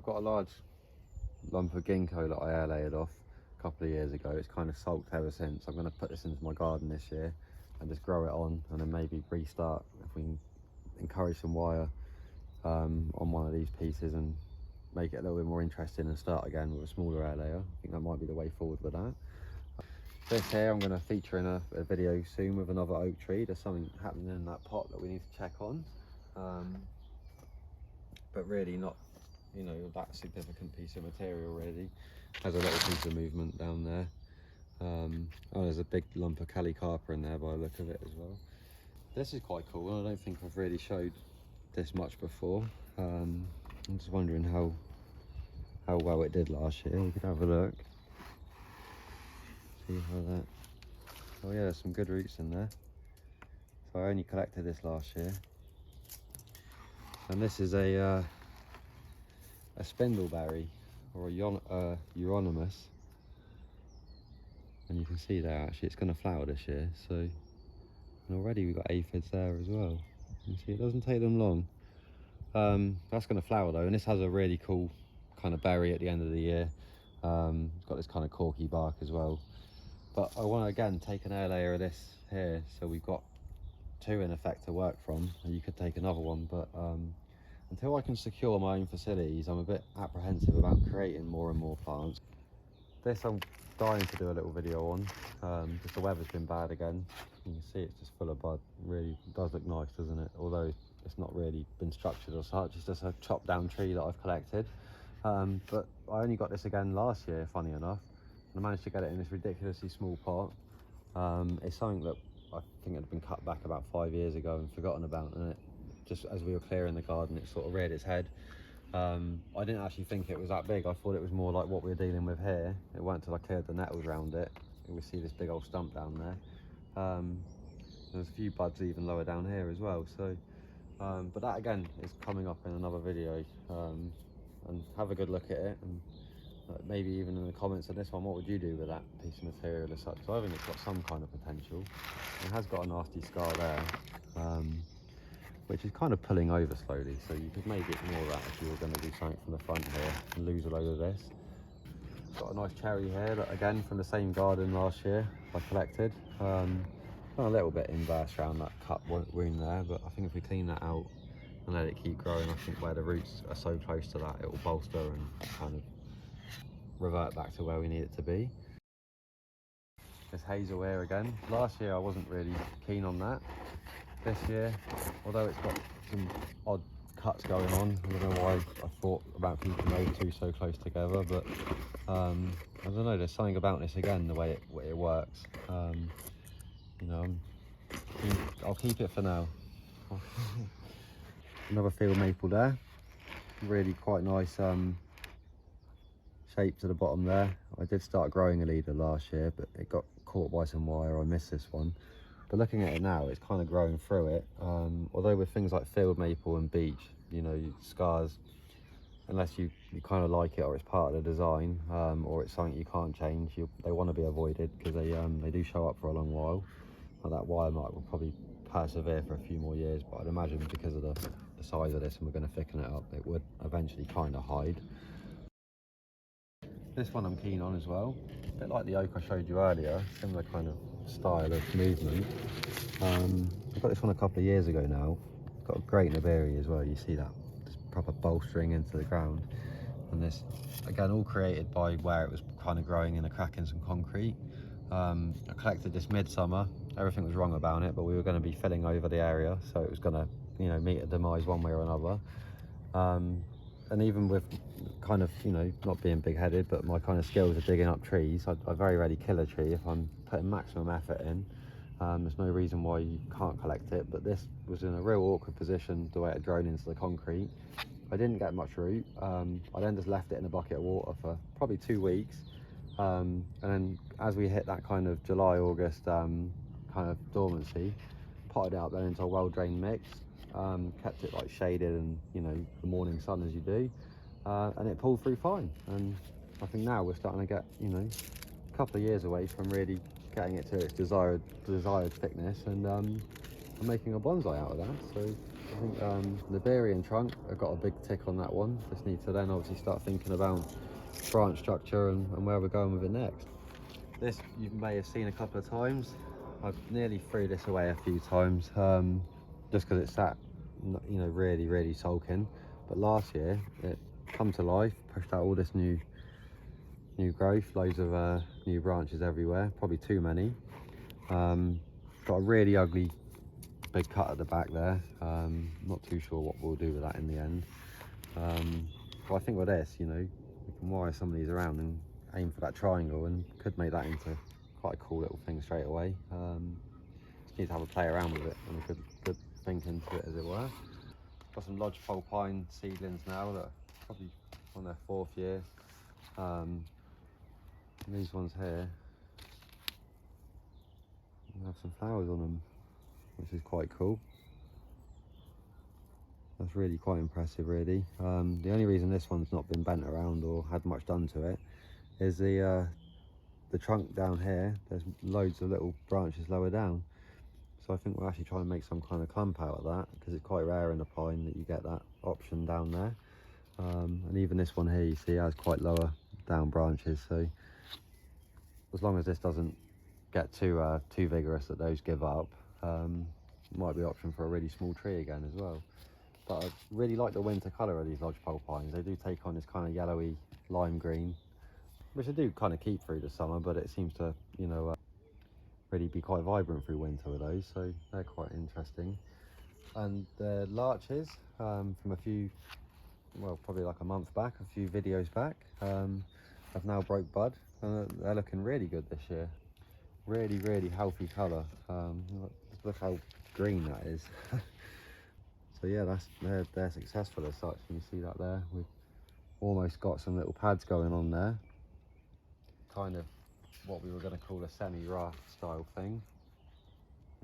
got a large lump of ginkgo that I air layered off a couple of years ago. It's kind of sulked ever since. I'm going to put this into my garden this year and just grow it on, and then maybe restart if we can encourage some wire on one of these pieces and make it a little bit more interesting and start again with a smaller air layer. I think that might be the way forward with that. This here I'm going to feature in a video soon with another oak tree. There's something happening in that pot that we need to check on, but really not, you know, that significant piece of material really. Has a little piece of movement down there. Oh, there's a big lump of calicarpa in there by the look of it as well. This is quite cool, and I don't think I've really showed this much before. I'm just wondering how well it did last year. We could have a look. See how that. Oh yeah, there's some good roots in there. So I only collected this last year, and this is a spindleberry or a euonymus, and you can see there actually it's going to flower this year. So, and already we've got aphids there as well. You can see it doesn't take them long. That's going to flower though, and this has a really cool kind of berry at the end of the year. It's got this kind of corky bark as well. But I want to again take an air layer of this here, so we've got two in effect to work from, and you could take another one, but until I can secure my own facilities, I'm a bit apprehensive about creating more and more plants. This I'm dying to do a little video on, just the weather's been bad again. You can see it's just full of bud. Really does look nice, doesn't it? Although it's not really been structured or such, it's just a chopped down tree that I've collected. But I only got this again last year, funny enough. I managed to get it in this ridiculously small pot. It's something that I think had been cut back about 5 years ago and forgotten about, and it just as we were clearing the garden, it sort of reared its head. I didn't actually think it was that big. I thought it was more like what we're dealing with here. It weren't until I cleared the nettles around it. We see this big old stump down there. There's a few buds even lower down here as well. So, but that again is coming up in another video, and have a good look at it. And maybe even in the comments on this one, what would you do with that piece of material as such? So I think it's got some kind of potential. It has got a nasty scar there, which is kind of pulling over slowly, so you could maybe ignore that if you were going to do something from the front here and lose a load of this. Got a nice cherry here that again from the same garden last year I collected. Gone a little bit inverse around that cut wound there, but I think if we clean that out and let it keep growing, I think where the roots are so close to that, it will bolster and kind of revert back to where we need it to be. This hazel here again. Last year I wasn't really keen on that. This year, although it's got some odd cuts going on, I don't know why I thought about keeping those two so close together, but I don't know, there's something about this again, the way it works. You know, I'll keep it for now. Another field maple there, really quite nice shape to the bottom there. I did start growing a leader last year, but it got caught by some wire. I missed this one. But looking at it now, it's kind of growing through it. Although with things like field maple and beech, you know, scars, unless you kind of like it or it's part of the design, or it's something you can't change, they want to be avoided because they do show up for a long while. Like that wire mark will probably persevere for a few more years, but I'd imagine because of the size of this, and we're going to thicken it up, it would eventually kind of hide. This one I'm keen on as well, a bit like the oak I showed you earlier, similar kind of style of movement. I got this one a couple of years ago now. It's got a great naberry as well. You see that, just proper bolstering into the ground. And this, again, all created by where it was kind of growing in a crack in some concrete. I collected this midsummer. Everything was wrong about it, but we were going to be filling over the area, so it was going to, you know, meet a demise one way or another. And even with kind of, you know, not being big-headed, but my kind of skills of digging up trees, I very rarely kill a tree if I'm putting maximum effort in. There's no reason why you can't collect it, but this was in a real awkward position the way it had grown into the concrete. I didn't get much root. I then just left it in a bucket of water for probably 2 weeks. And then as we hit that kind of July, August kind of dormancy, potted it up then into a well-drained mix. Kept it like shaded and, you know, the morning sun as you do, and it pulled through fine. And I think now we're starting to get, you know, a couple of years away from really getting it to its desired thickness, and I'm making a bonsai out of that. So I think the Liberian trunk, I've got a big tick on that one. Just need to then obviously start thinking about branch structure and where we're going with it next. This you may have seen a couple of times. I've nearly threw this away a few times, just because it sat, you know, really sulking. But last year it come to life, pushed out all this new growth, loads of new branches everywhere, probably too many. Got a really ugly big cut at the back there. Not too sure what we'll do with that in the end. But I think with this, you know, we can wire some of these around and aim for that triangle and could make that into quite a cool little thing straight away. Just need to have a play around with it and a good think into it, as it were. Got some lodgepole pine seedlings now that are probably on their 4th year. These ones here have some flowers on them, which is quite cool. That's really quite impressive, really. The only reason this one's not been bent around or had much done to it is the trunk down here. There's loads of little branches lower down, so I think we'll actually try and make some kind of clump out of that, because it's quite rare in the pine that you get that option down there. And even this one here, you see, has quite lower down branches, so as long as this doesn't get too vigorous that those give up, might be an option for a really small tree again as well. But I really like the winter colour of these lodgepole pines. They do take on this kind of yellowy lime green, which they do kind of keep through the summer, but it seems to, you know, really be quite vibrant through winter with those, so they're quite interesting. And the larches, from a few, well, probably like a month back, a few videos back, have now broke bud, and they're looking really good this year. Really healthy colour. Look how green that is. So yeah, they're successful as such. You see that there? We've almost got some little pads going on there. Kind of what we were going to call a semi-raft style thing.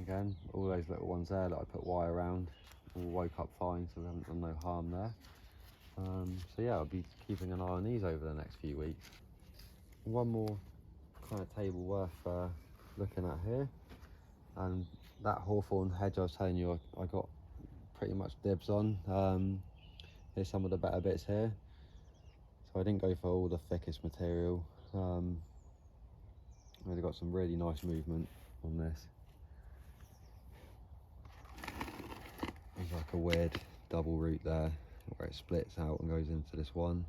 Again, all those little ones there that I put wire around all woke up fine, so we haven't done no harm there. So yeah, I'll be keeping an eye on these over the next few weeks. One more kind of table worth looking at here, and that hawthorn hedge I was telling you I got pretty much dibs on. Here's some of the better bits here, so I didn't go for all the thickest material. Really got some really nice movement on this. There's like a weird double root there where it splits out and goes into this one.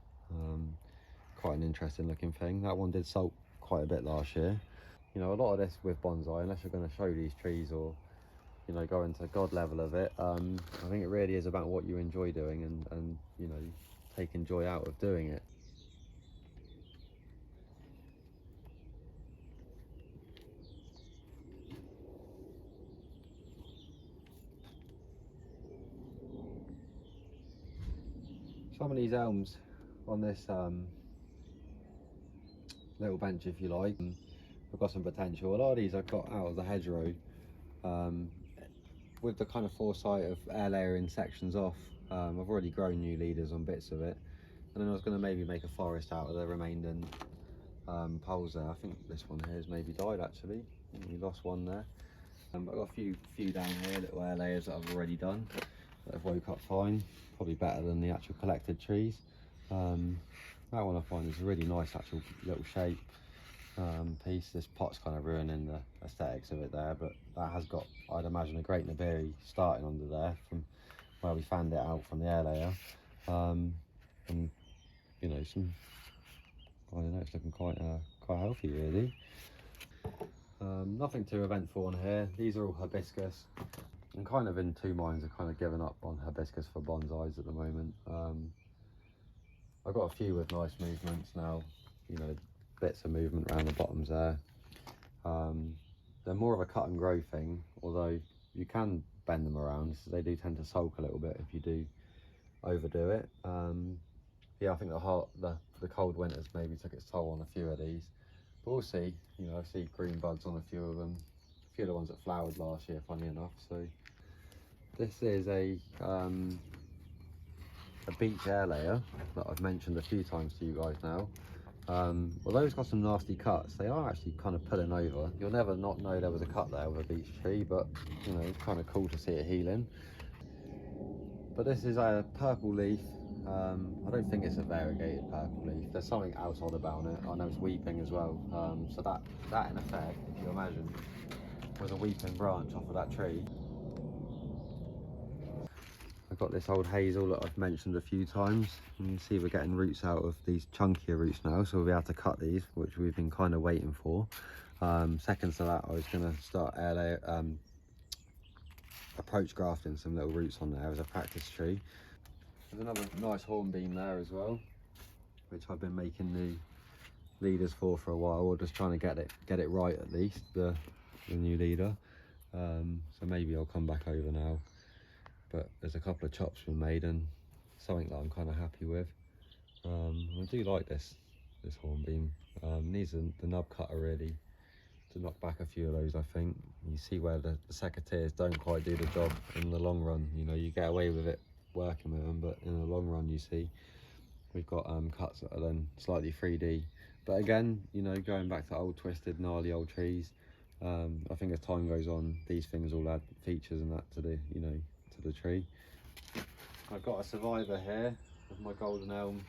Quite an interesting looking thing. That one did salt quite a bit last year. You know, a lot of this with bonsai, unless you're going to show these trees or, you know, go into god level of it, I think it really is about what you enjoy doing and you know, taking joy out of doing it. Some of these elms on this little bench, if you like, have got some potential. A lot of these I've got out of the hedgerow, with the kind of foresight of air layering sections off. I've already grown new leaders on bits of it, and then I was going to maybe make a forest out of the remaining poles there. I think this one here has maybe died actually. We lost one there. I've got a few down here, little air layers that I've already done that have woke up fine, probably better than the actual collected trees. That one I find is a really nice actual little shape piece. This pot's kind of ruining the aesthetics of it there, but that has got, I'd imagine, a great berry starting under there from where we fanned it out from the air layer. And you know, I don't know, it's looking quite healthy really. Nothing too eventful on here. These are all hibiscus. I'm kind of in two minds of kind of giving up on hibiscus for bonsais at the moment. I've got a few with nice movements now, you know, bits of movement around the bottoms there. They're more of a cut and grow thing, although you can bend them around, so they do tend to sulk a little bit if you do overdo it. Yeah, I think the cold winters maybe took its toll on a few of these, but we'll see. You know, I see green buds on a few of them, a few of the ones that flowered last year, funny enough. So this is a beech air layer that I've mentioned a few times to you guys now. Although it's got some nasty cuts, they are actually kind of pulling over. You'll never not know there was a cut there with a beech tree, but you know, it's kind of cool to see it healing. But this is a purple leaf. I don't think it's a variegated purple leaf. There's something else odd about it. I know it's weeping as well. So that in effect, if you imagine, was a weeping branch off of that tree. I've got this old hazel that I've mentioned a few times. You can see we're getting roots out of these chunkier roots now, so we'll be able to cut these, which we've been kind of waiting for. Second to that, I was going to start approach grafting some little roots on there as a practice tree. There's another nice hornbeam there as well, which I've been making the leaders for a while, or just trying to get it right at least, the new leader. So maybe I'll come back over now. But there's a couple of chops been made and something that I'm kind of happy with. I do like this hornbeam. Needs the nub cutter really to knock back a few of those. I think you see where the secateurs don't quite do the job in the long run. You know, you get away with it working with them, but in the long run, you see we've got cuts that are then slightly 3D. But again, you know, going back to old twisted gnarly old trees, I think as time goes on, these things will add features and that to the to the tree. I've got a survivor here of my golden elm,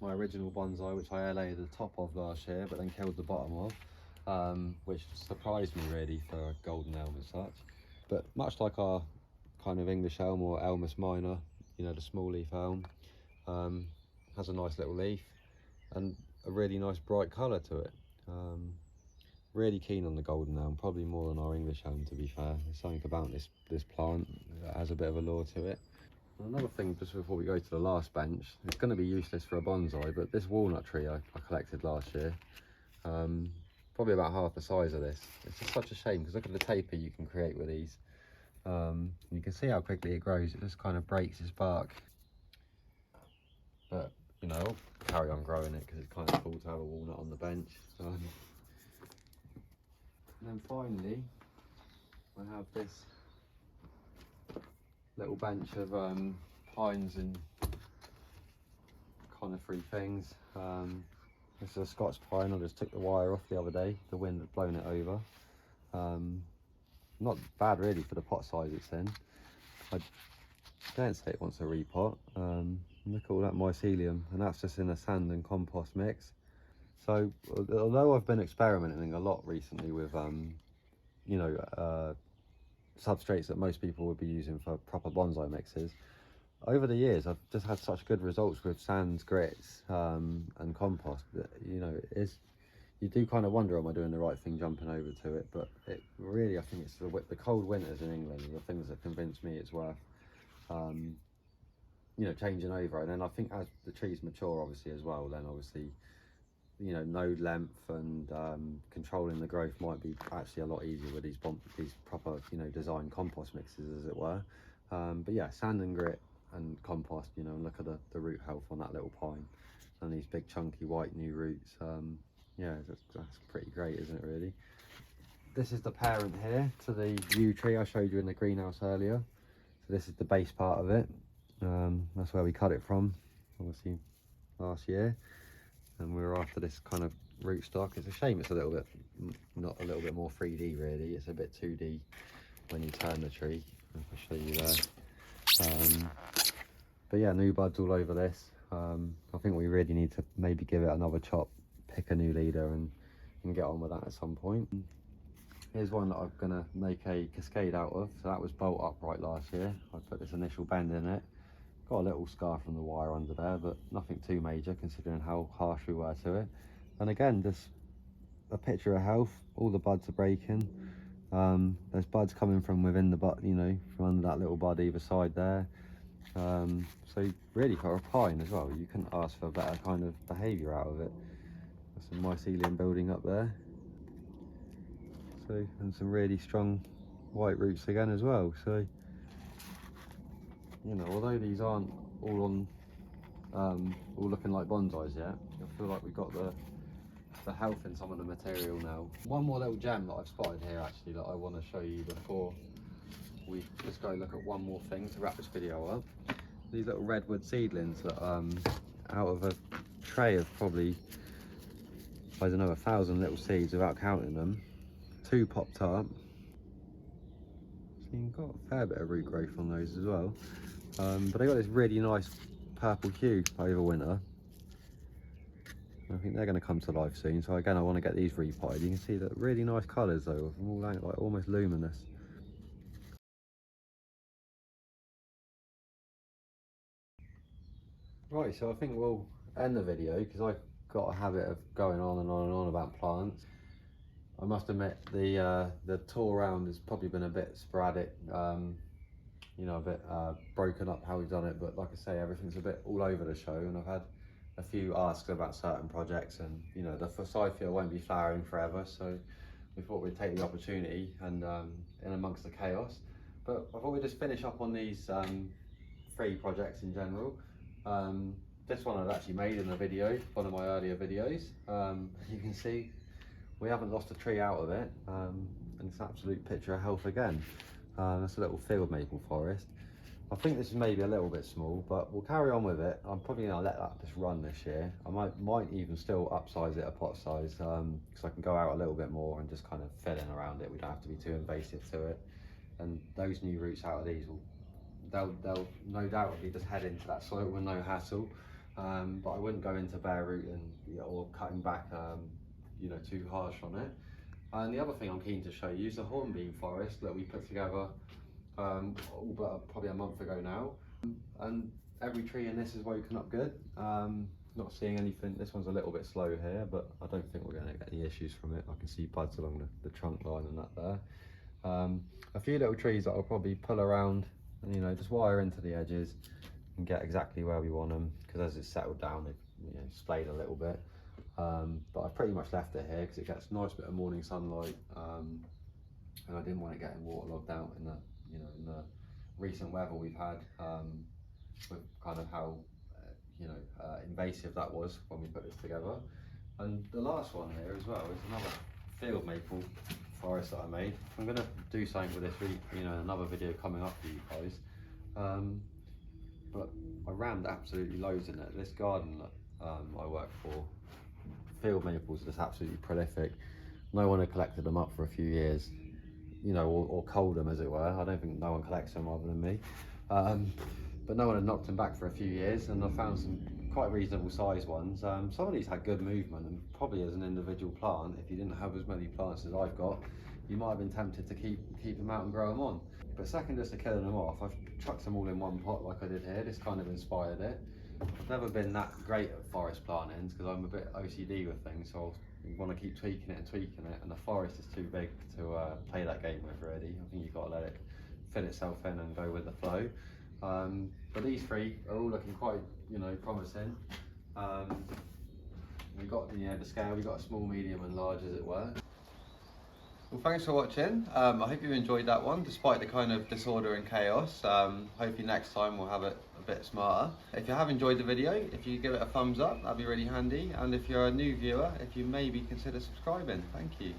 my original bonsai, which I LA'd the top of last year, but then killed the bottom of, which surprised me really for a golden elm as such. But much like our kind of English elm or Elmus minor, you know, the small leaf elm, has a nice little leaf and a really nice bright colour to it. Really keen on the golden elm, probably more than our English elm to be fair. There's something about this plant that has a bit of a lure to it. And another thing, just before we go to the last bench, it's going to be useless for a bonsai, but this walnut tree I collected last year, probably about half the size of this. It's just such a shame because look at the taper you can create with these. You can see how quickly it grows. It just kind of breaks its bark. But you know, I'll carry on growing it because it's kind of cool to have a walnut on the bench. And then finally, I have this little bench of pines and conifer things. This is a Scots pine. I just took the wire off the other day. The wind had blown it over. Not bad really for the pot size it's in. I don't say it wants a repot. Look at all that mycelium, and that's just in a sand and compost mix. So although I've been experimenting a lot recently with you know, substrates that most people would be using for proper bonsai mixes, over the years I've just had such good results with sands, grits and compost that, you know, you do kind of wonder, am I doing the right thing jumping over to it? But it really, I think it's the cold winters in England are the things that convince me it's worth you know, changing over. And then I think as the trees mature obviously as well, then obviously, you know, node length and controlling the growth might be actually a lot easier with these proper, you know, design compost mixes, as it were. But yeah, sand and grit and compost, you know, and look at the root health on that little pine and these big chunky white new roots. Yeah, that's pretty great, isn't it really? This is the parent here to the yew tree I showed you in the greenhouse earlier. So this is the base part of it. That's where we cut it from, obviously last year, and we were after this kind of rootstock. It's a shame it's a little bit, not a little bit more 3D really. It's a bit 2D when you turn the tree. I'll show you there. But yeah, new buds all over this. I think we really need to maybe give it another chop, pick a new leader and get on with that at some point. Here's one that I'm gonna make a cascade out of. So that was bolt upright last year. I put this initial bend in it. Got a little scar from the wire under there, but nothing too major considering how harsh we were to it. And again, just a picture of health. All the buds are breaking. There's buds coming from within the bud, you know, from under that little bud either side there. So really for a pine as well, you couldn't ask for a better kind of behaviour out of it. There's some mycelium building up there. So, and some really strong white roots again as well. So, you know, although these aren't all looking like bonsais yet, I feel like we've got the health in some of the material now. One more little gem that I've spotted here actually that I want to show you before we just go look at one more thing to wrap this video up. These little redwood seedlings that out of a tray of probably, I don't know, 1,000 little seeds without counting them, 2 popped up. So So you've got a fair bit of root growth on those as well. But they got this really nice purple hue over winter. I think they're going to come to life soon. So again, I want to get these repotted. You can see that really nice colours though, of them all like almost luminous. Right, so I think we'll end the video because I've got a habit of going on and on and on about plants. I must admit the tour around has probably been a bit sporadic, you know, a bit broken up how we've done it, but like I say, everything's a bit all over the show, and I've had a few asks about certain projects, and you know, the forsythia won't be flowering forever, so we thought we'd take the opportunity and in amongst the chaos. But I thought we'd just finish up on these 3 projects in general. This one I've actually made in a video, one of my earlier videos. You can see we haven't lost a tree out of it, and it's an absolute picture of health again. That's a little field maple forest. I think this is maybe a little bit small, but we'll carry on with it. I'm probably going to let that just run this year. I might even still upsize it a pot size, because I can go out a little bit more and just kind of fill in around it. We don't have to be too invasive to it. And those new roots out of these will, they'll no doubt just head into that soil with no hassle. But I wouldn't go into bare root and or cutting back, you know, too harsh on it. And the other thing I'm keen to show you is the hornbeam forest that we put together but probably a month ago now. And every tree in this is woken up good. Not seeing anything. This one's a little bit slow here, but I don't think we're going to get any issues from it. I can see buds along the trunk line and that there. A few little trees that I'll probably pull around and, you know, just wire into the edges and get exactly where we want them, because as it's settled down, they've, you know, splayed a little bit. But I've pretty much left it here because it gets a nice bit of morning sunlight, and I didn't want it getting waterlogged out in the, you know, in the recent weather we've had, with kind of how you know, invasive that was when we put this together. And the last one here as well is another field maple forest that I made. I'm going to do something with this, you know, another video coming up for you guys. But I rammed absolutely loads in it. This garden that I work for, field maples are just absolutely prolific. No one had collected them up for a few years, you know, or culled them as it were. I don't think no one collects them other than me. But no one had knocked them back for a few years, and I found some quite reasonable sized ones. Some of these had good movement, and probably as an individual plant, if you didn't have as many plants as I've got, you might have been tempted to keep them out and grow them on. But second just to killing them off, I've chucked them all in one pot like I did here. This kind of inspired it. I've never been that great at forest plantings because I'm a bit OCD with things, so I want to keep tweaking it, and the forest is too big to play that game with really. I think you've got to let it fill itself in and go with the flow. But these 3 are all looking quite, you know, promising. We've got the scale, we've got a small, medium and large as it were. Well, thanks for watching. I hope you enjoyed that one despite the kind of disorder and chaos. Hopefully next time we'll have it a bit smarter. If you have enjoyed the video, if you give it a thumbs up, that'd be really handy. And if you're a new viewer, if you maybe consider subscribing. Thank you.